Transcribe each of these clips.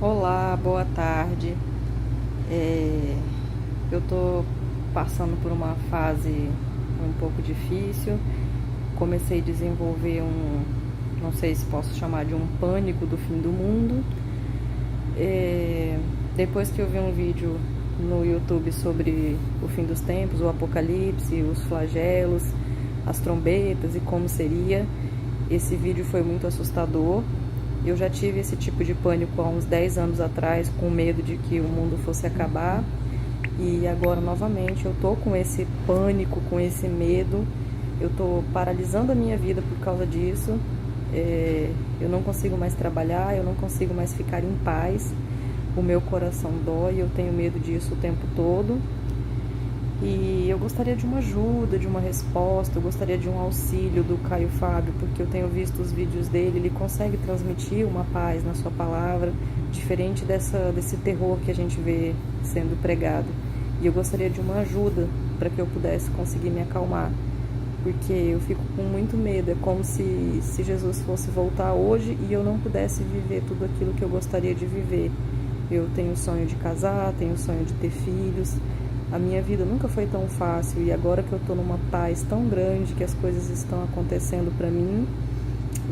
Olá, boa tarde. É, eu tô passando por uma fase um pouco difícil. Comecei a desenvolver não sei se posso chamar de um pânico do fim do mundo. É, depois que eu vi um vídeo no YouTube sobre o fim dos tempos, o apocalipse, os flagelos, as trombetas e como seria, esse vídeo foi muito assustador. Eu já tive esse tipo de pânico há uns 10 anos atrás, com medo de que o mundo fosse acabar. E agora, novamente, eu tô com esse pânico, com esse medo. Eu tô paralisando a minha vida por causa disso. Eu não consigo mais trabalhar, eu não consigo mais ficar em paz. O meu coração dói, eu tenho medo disso o tempo todo. E eu gostaria de uma ajuda, de uma resposta, eu gostaria de um auxílio do Caio Fábio, porque eu tenho visto os vídeos dele, ele consegue transmitir uma paz na sua palavra, diferente desse terror que a gente vê sendo pregado. E eu gostaria de uma ajuda para que eu pudesse conseguir me acalmar, porque eu fico com muito medo, é como se Jesus fosse voltar hoje e eu não pudesse viver tudo aquilo que eu gostaria de viver. Eu tenho o sonho de casar, tenho o sonho de ter filhos. A minha vida nunca foi tão fácil e agora que eu tô numa paz tão grande que as coisas estão acontecendo para mim,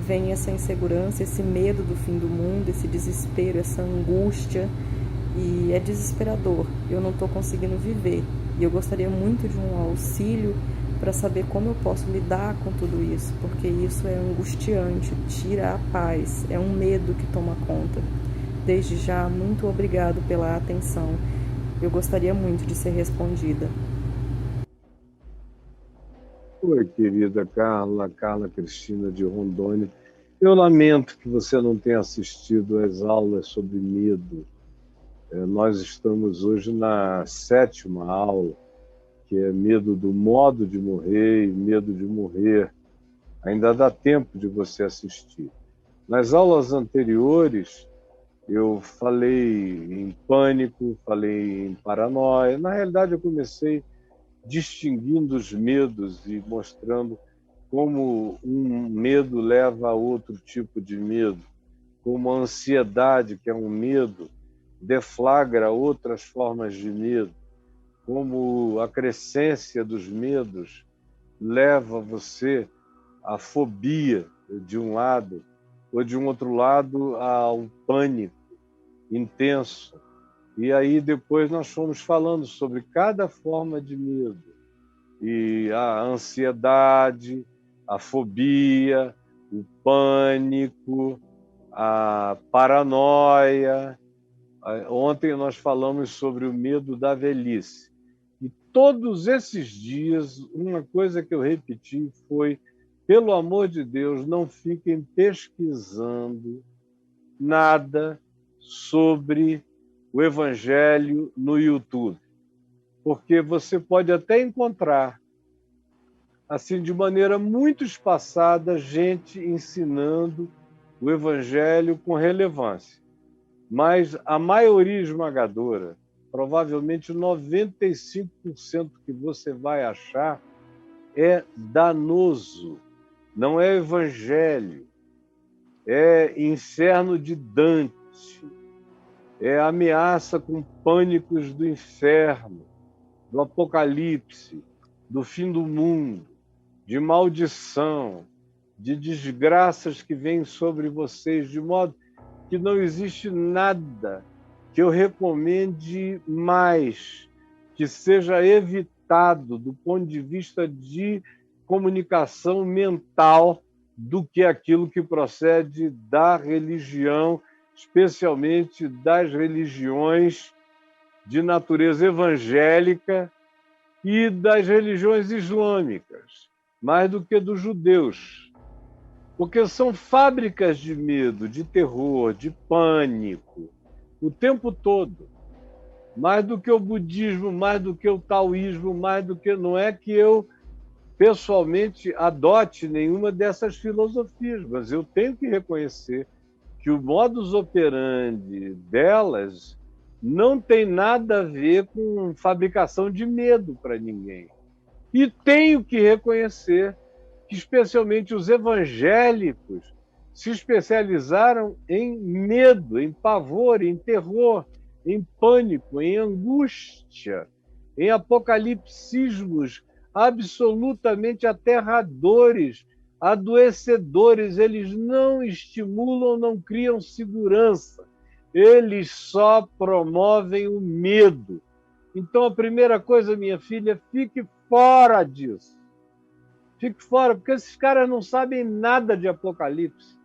vem essa insegurança, esse medo do fim do mundo, esse desespero, essa angústia e é desesperador. Eu não tô conseguindo viver e eu gostaria muito de um auxílio para saber como eu posso lidar com tudo isso, porque isso é angustiante, tira a paz, é um medo que toma conta. Desde já, muito obrigado pela atenção. Eu gostaria muito de ser respondida. Oi, querida Carla Cristina de Rondônia. Eu lamento que você não tenha assistido às aulas sobre medo. Nós estamos hoje na sétima aula, que é medo do modo de morrer e medo de morrer. Ainda dá tempo de você assistir. Nas aulas anteriores, eu falei em pânico, falei em paranoia. Na realidade, eu comecei distinguindo os medos e mostrando como um medo leva a outro tipo de medo, como a ansiedade, que é um medo, deflagra outras formas de medo, como a crescência dos medos leva você à fobia de um lado, ou de um outro lado ao pânico intenso. E aí depois nós fomos falando sobre cada forma de medo, e a ansiedade, a fobia, o pânico, a paranoia. Ontem nós falamos sobre o medo da velhice. E todos esses dias, uma coisa que eu repeti foi: pelo amor de Deus, não fiquem pesquisando nada sobre o Evangelho no YouTube, porque você pode até encontrar, assim, de maneira muito espaçada, gente ensinando o Evangelho com relevância. Mas a maioria esmagadora, provavelmente 95% que você vai achar, é danoso, não é Evangelho, é inferno de Dante, é ameaça com pânicos do inferno, do apocalipse, do fim do mundo, de maldição, de desgraças que vêm sobre vocês, de modo que não existe nada que eu recomende mais que seja evitado do ponto de vista de comunicação mental do que aquilo que procede da religião, especialmente das religiões de natureza evangélica e das religiões islâmicas, mais do que dos judeus, porque são fábricas de medo, de terror, de pânico, o tempo todo. Mais do que o budismo, mais do que o taoísmo, mais do que... Não é que eu, pessoalmente, adote nenhuma dessas filosofias, mas eu tenho que reconhecer que o modus operandi delas não tem nada a ver com fabricação de medo para ninguém. E tenho que reconhecer que, especialmente os evangélicos, se especializaram em medo, em pavor, em terror, em pânico, em angústia, em apocalipsismos absolutamente aterradores, adoecedores. Eles não estimulam, não criam segurança. Eles só promovem o medo. Então, a primeira coisa, minha filha, fique fora disso. Fique fora, porque esses caras não sabem nada de Apocalipse.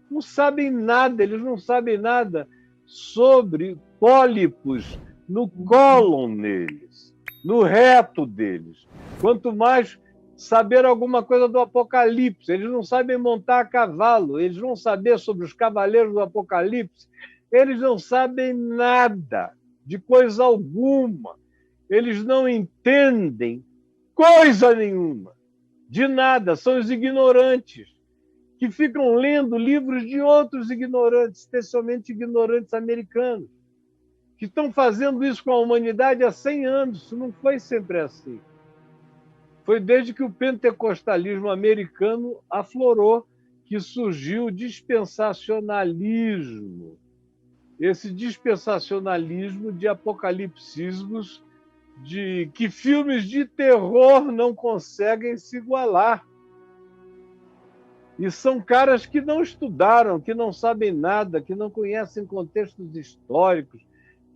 Não sabem nada, eles não sabem nada sobre pólipos no cólon deles, no reto deles. Quanto mais saber alguma coisa do Apocalipse. Eles não sabem montar a cavalo, eles vão saber sobre os cavaleiros do Apocalipse. Eles não sabem nada de coisa alguma. Eles não entendem coisa nenhuma, de nada. São os ignorantes que ficam lendo livros de outros ignorantes, especialmente ignorantes americanos, que estão fazendo isso com a humanidade há 100 anos. Isso não foi sempre assim. Foi desde que o pentecostalismo americano aflorou que surgiu o dispensacionalismo. Esse dispensacionalismo de apocalipsismos de que filmes de terror não conseguem se igualar. E são caras que não estudaram, que não sabem nada, que não conhecem contextos históricos,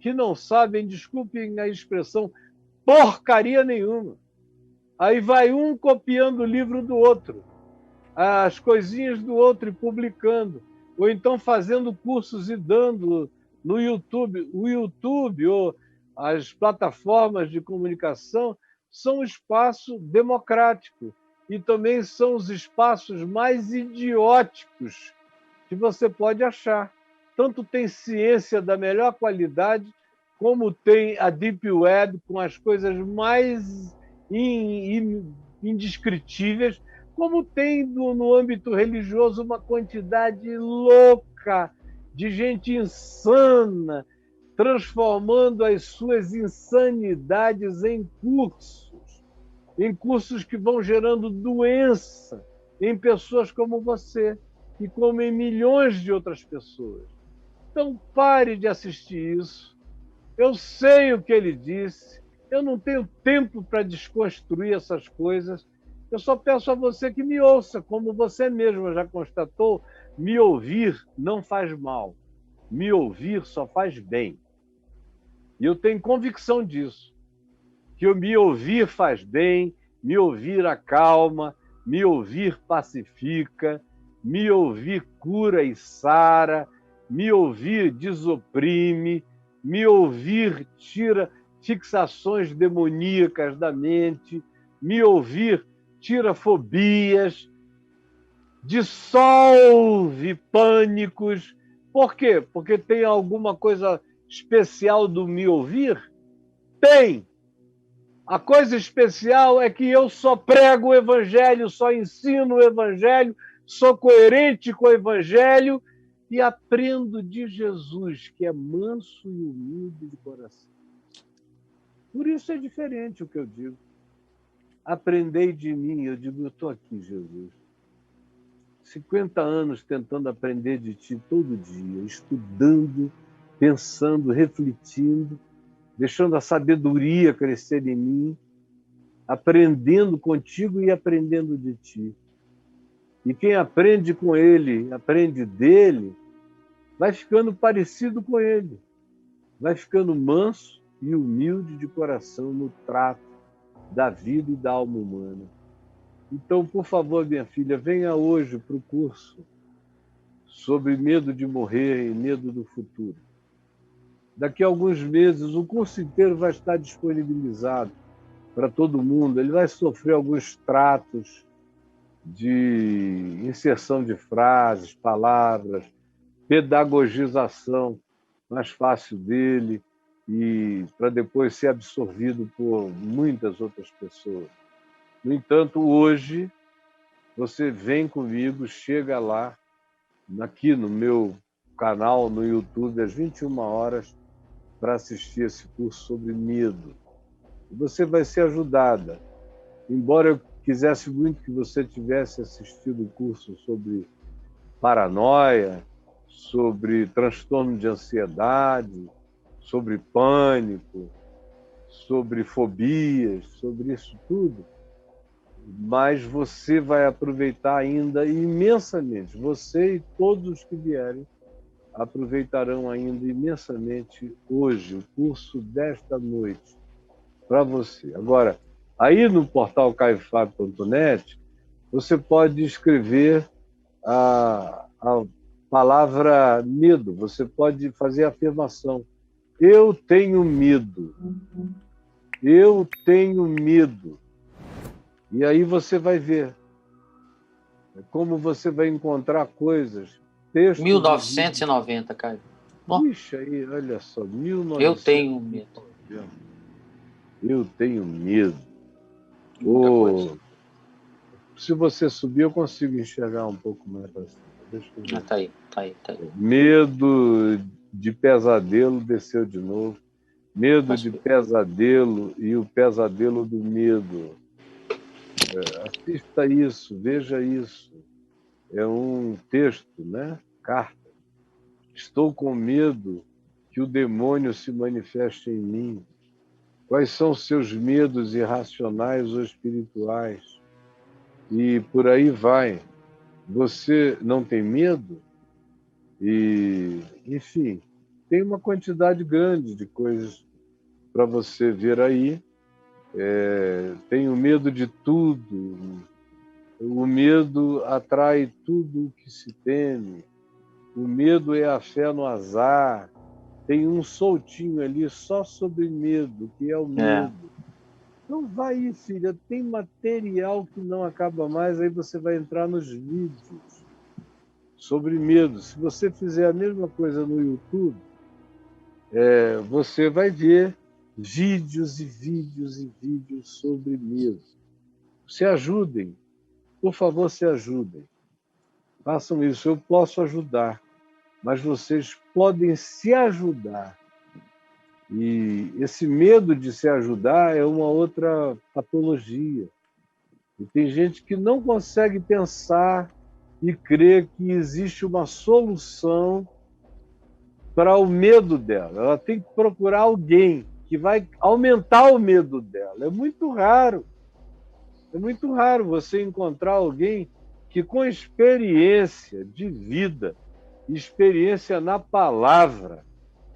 que não sabem, desculpem a expressão, porcaria nenhuma. Aí vai um copiando o livro do outro, as coisinhas do outro e publicando, ou então fazendo cursos e dando no YouTube. O YouTube ou as plataformas de comunicação são um espaço democrático e também são os espaços mais idióticos que você pode achar. Tanto tem ciência da melhor qualidade, como tem a Deep Web com as coisas mais indescritíveis, como tem no âmbito religioso uma quantidade louca de gente insana, transformando as suas insanidades em cursos que vão gerando doença em pessoas como você e como em milhões de outras pessoas. Então, pare de assistir isso. Eu sei o que ele disse, eu não tenho tempo para desconstruir essas coisas. Eu só peço a você que me ouça, como você mesmo já constatou, me ouvir não faz mal. Me ouvir só faz bem. E eu tenho convicção disso, que o me ouvir faz bem, me ouvir acalma, me ouvir pacifica, me ouvir cura e sara, me ouvir desoprime, me ouvir tira fixações demoníacas da mente, me ouvir tira fobias, dissolve pânicos. Por quê? Porque tem alguma coisa especial do me ouvir? Tem! A coisa especial é que eu só prego o Evangelho, só ensino o Evangelho, sou coerente com o Evangelho e aprendo de Jesus, que é manso e humilde de coração. Por isso é diferente o que eu digo. Aprendei de mim, eu digo, eu estou aqui, Jesus. 50 anos tentando aprender de ti todo dia, estudando, pensando, refletindo, deixando a sabedoria crescer em mim, aprendendo contigo e aprendendo de ti. E quem aprende com ele, aprende dele, vai ficando parecido com ele, vai ficando manso e humilde de coração no trato da vida e da alma humana. Então, por favor, minha filha, venha hoje para o curso sobre medo de morrer e medo do futuro. Daqui a alguns meses, o curso inteiro vai estar disponibilizado para todo mundo. Ele vai sofrer alguns tratos de inserção de frases, palavras, pedagogização mais fácil dele e para depois ser absorvido por muitas outras pessoas. No entanto, hoje, você vem comigo, chega lá, aqui no meu canal, no YouTube, às 21 horas, para assistir esse curso sobre medo. E você vai ser ajudada. Embora eu quisesse muito que você tivesse assistido o curso sobre paranoia, sobre transtorno de ansiedade, sobre pânico, sobre fobias, sobre isso tudo, mas você vai aproveitar ainda imensamente. Você e todos os que vierem aproveitarão ainda imensamente hoje o curso desta noite para você. Agora, aí no portal caifab.net, você pode escrever a palavra medo, você pode fazer a afirmação: eu tenho medo, eu tenho medo. E aí você vai ver como você vai encontrar coisas, textos... 1990, Caio. Ixi, aí, olha só, 1990. Eu tenho medo. Eu tenho medo. Muita coisa. Se você subir, eu consigo enxergar um pouco mais para cima. Deixa eu ver. Tá aí. Medo de pesadelo desceu de novo. Medo de pesadelo e o pesadelo do medo. Assista isso, veja isso. É um texto, né? Carta. Estou com medo que o demônio se manifeste em mim. Quais são os seus medos irracionais ou espirituais? E por aí vai. Você não tem medo? E, enfim, tem uma quantidade grande de coisas para você ver aí. Tenho medo de tudo. O medo atrai tudo o que se teme. O medo é a fé no azar. Tem um soltinho ali só sobre medo, que é o medo. Então vai aí, filha, tem material que não acaba mais, aí você vai entrar nos vídeos sobre medo. Se você fizer a mesma coisa no YouTube, você vai ver vídeos e vídeos e vídeos sobre medo. Se ajudem, por favor, se ajudem. Façam isso, eu posso ajudar, mas vocês podem se ajudar. E esse medo de se ajudar é uma outra patologia. E tem gente que não consegue pensar e crer que existe uma solução para o medo dela. Ela tem que procurar alguém que vai aumentar o medo dela. É muito raro você encontrar alguém que, com experiência de vida, experiência na palavra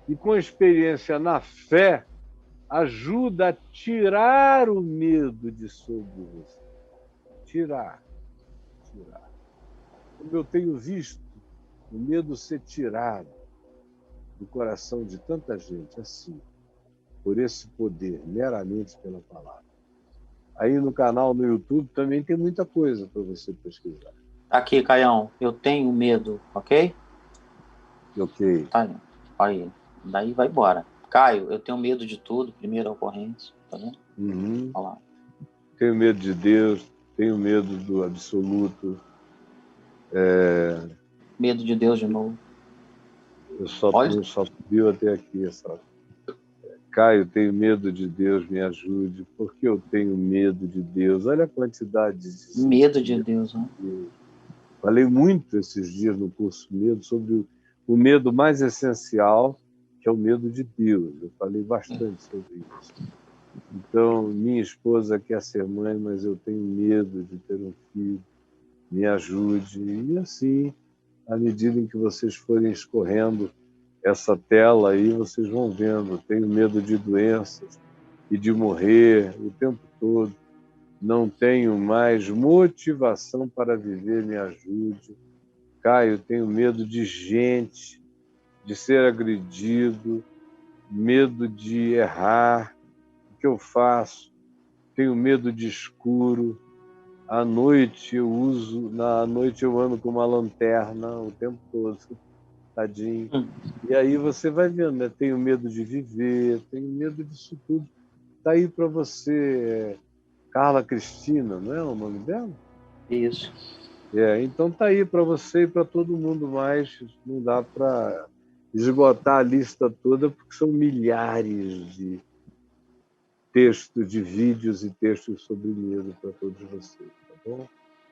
e com experiência na fé, ajuda a tirar o medo de sobre você. Tirar. Como eu tenho visto o medo ser tirado do coração de tanta gente, assim, por esse poder, meramente pela palavra. Aí no canal no YouTube também tem muita coisa para você pesquisar. Aqui, Caião, eu tenho medo, ok? Ok. Tá aí. Daí vai embora. Caio, eu tenho medo de tudo, primeira ocorrência, tá vendo? Uhum. Olha lá. Tenho medo de Deus, tenho medo do absoluto. Medo de Deus de novo. Eu só subiu até aqui, sabe? Caio, tenho medo de Deus, me ajude. Por que eu tenho medo de Deus? Olha a quantidade de... Medo de Deus, né? Falei muito esses dias no curso Medo sobre o medo mais essencial, que é o medo de Deus. Eu falei bastante sobre isso. Então, minha esposa quer ser mãe, mas eu tenho medo de ter um filho. Me ajude. E assim, à medida em que vocês forem escorrendo essa tela aí, vocês vão vendo. Tenho medo de doenças e de morrer o tempo todo. Não tenho mais motivação para viver, me ajude. Caio, tenho medo de gente, de ser agredido, medo de errar. O que eu faço? Tenho medo de escuro. À noite eu ando com uma lanterna o tempo todo, tadinho. E aí você vai vendo, né? Tenho medo de viver, tenho medo disso tudo. Tá aí para você, Carla Cristina, não é o nome dela? Isso. Então tá aí para você e para todo mundo mais. Não dá para esgotar a lista toda, porque são milhares de textos, de vídeos e textos sobre medo para todos vocês, tá bom?